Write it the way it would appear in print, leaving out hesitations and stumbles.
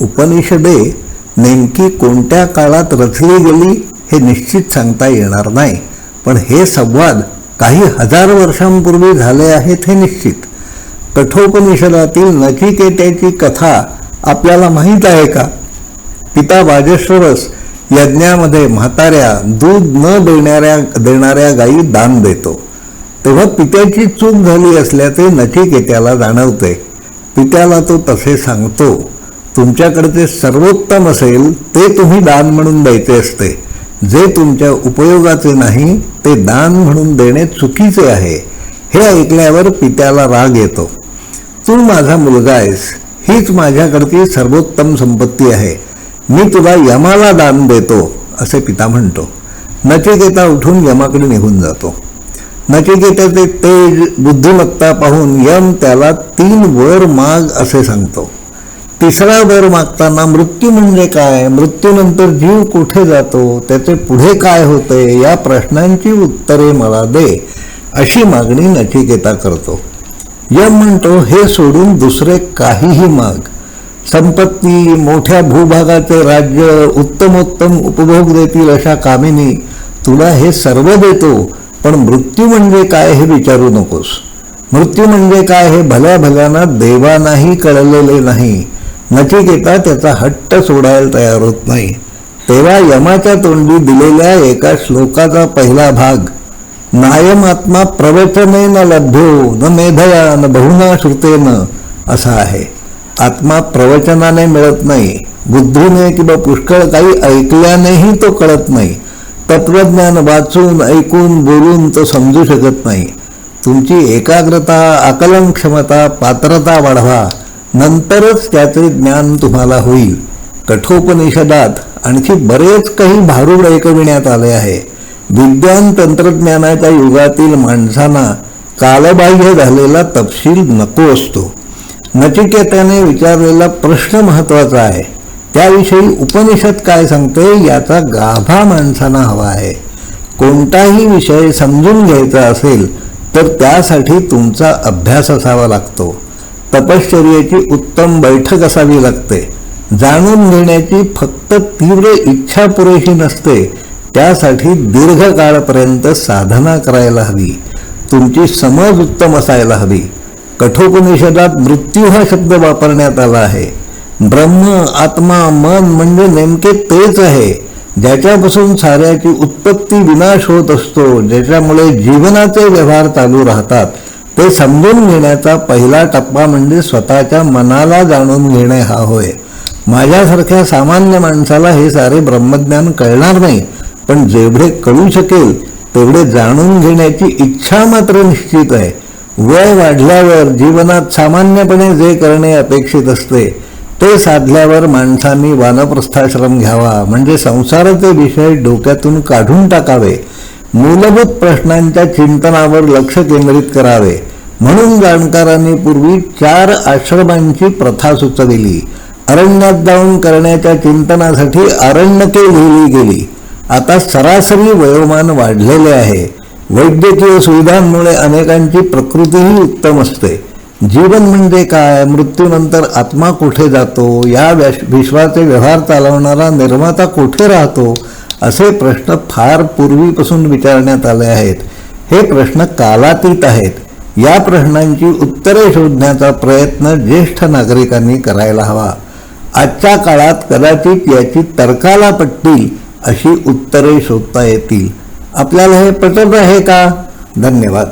उपनिषदे नेमकी कोणत्या काळात रचली गेली हे निश्चित सांगता येणार नाही, पण हे संवाद काही हजार वर्षांपूर्वी झाले आहेत हे निश्चित. कठोपनिषदातील नचिकेत्याची कथा आपल्याला माहीत आहे का? पिता वाजश्रवस यज्ञामध्ये म्हाताऱ्या दूध न देणाऱ्या गायी दान देतो. तेव्हा पित्याची चूक झाली असल्याचे नचिकेत्याला जाणवते. पित्याला तो तसे सांगतो, तुमच्याकडे सर्वोत्तम असेल ते तुम्ही दान म्हणून द्यायचे असते. जे तुमच्या उपयोगाचे नाही ते दान म्हणून देणे चुकीचे आहे. हे ऐकल्यावर पित्याला राग येतो. तू माझा मुलगा आहेस, हीच माझ्याकडची सर्वोत्तम संपत्ती आहे, मी तुला यमाला दान देतो असे पिता म्हणतो. नचिकेता उठून यमाकडे निघून जातो. नचिकेताचे तेज बुद्धिमत्ता पाहून यम त्याला 3 वर माग असे सांगतो. तिसरा वर मागताना मृत्यू म्हणजे काय, मृत्यूनंतर जीव कुठे जातो, त्याचे पुढे काय होते या प्रश्नांची उत्तरे मला दे अशी मागणी नचिकेता करतो. यम म्हणतो, हे सोडून दुसरे काहीही माग. संपत्ती, मोठ्या भूभागाचे राज्य, उत्तमोत्तम उपभोग देतील अशा कामिनी, तुला हे सर्व देतो, पण मृत्यू म्हणजे काय हे विचारू नकोस. मृत्यू म्हणजे काय हे भल्या भल्याना देवानाही कळलेले नाही. नचिकेता त्याचा हट्ट सोडायला तयार होत नाही. तेव्हा यमाच्या तोंडी दिलेल्या एका श्लोकाचा पहिला भाग, नायम आत्मा प्रवचनेन लभ्यो न मेधया न बहुना श्रुतेन असा आहे. आत्मा प्रवचनाने मिळत नाही, बुद्धीने किंवा पुष्कळ काही ऐकल्यानेही तो कळत नाही. तत्वज्ञान वाचून ऐकून बोलून तो समजू शकत नाही. तुमची एकाग्रता, आकलन क्षमता, पात्रता वाढवा, नंतरच त्याचे ज्ञान तुम्हाला होईल. कठोपनिषदात आणखी बरेच काही भारूड ऐकविण्यात आले आहे. विज्ञान तंत्रज्ञानाच्या युगातील माणसांना कालबाह्य झालेला तपशील नको असतो. नचिकेताने विचारलेला प्रश्न महत्त्वाचा आहे. त्याविषयी उपनिषद काय सांगते याचा गाभा माणसांना हवा आहे. कोणताही विषय समजून घ्यायचा असेल तर त्यासाठी तुमचा अभ्यास असावा लागतो. तपश्चर्येची उत्तम बैठक असावी लागते. जाणून घेण्याची फक्त तीव्र इच्छा पुरेशी नसते, त्यासाठी दीर्घकाळपर्यंत साधना करायला हवी. तुमची समज उत्तम असायला हवी. कठोपनिषदात मृत्यू हा शब्द वापरण्यात आला आहे. ब्रह्म, आत्मा, मन म्हणजे नेमके तेच आहे, ज्याच्यापासून साऱ्याची उत्पत्ती विनाश होत असतो, ज्याच्यामुळे जीवनाचे व्यवहार चालू राहतात. ते समजून घेण्याचा पहिला टप्पा म्हणजे स्वतःच्या मनाला जाणून घेणे हा होय. माझ्यासारख्या सामान्य माणसाला हे सारे ब्रह्मज्ञान कळणार नाही, पण जेवढे कळू शकेल तेवढे जाणून घेण्याची इच्छा मात्र निश्चित आहे. वय वाढल्यावर जीवनात सामान्यपणे जे करणे अपेक्षित असते ते साधल्यावर माणसांनी वानप्रस्थाश्रम घ्यावा, म्हणजे संसाराचे विषय डोक्यातून काढून टाकावे. मूलभूत प्रश्नांच्या चिंतनावर लक्ष केंद्रित करावे. म्हणून जाणकारांनी पूर्वी 4 आश्रमांची प्रथा सुचविली. अरण्यात जाऊन करण्याच्या चिंतनासाठी अरण्यके लिहिली गेली. आता सरासरी वयोमान वाढलेले आहे. वैद्यकीय सुविधांमुळे अनेकांची प्रकृतीही उत्तम असते. जीवन म्हणजे काय, मृत्यूनंतर आत्मा कुठे जातो, या विश्वाचे व्यवहार चालवणारा निर्माता कुठे राहतो, असे प्रश्न फार पूर्वीपासून विचारण्यात आले आहेत. हे प्रश्न कालातीत आहेत. या प्रश्नांची उत्तरे शोधण्याचा प्रयत्न ज्येष्ठ नागरिकांनी करायला हवा. आजच्या काळात कदाचित याची तर्काला पटतील अशी उत्तरे शोधता येतील. आपल्याला हे पटत आहे का? धन्यवाद.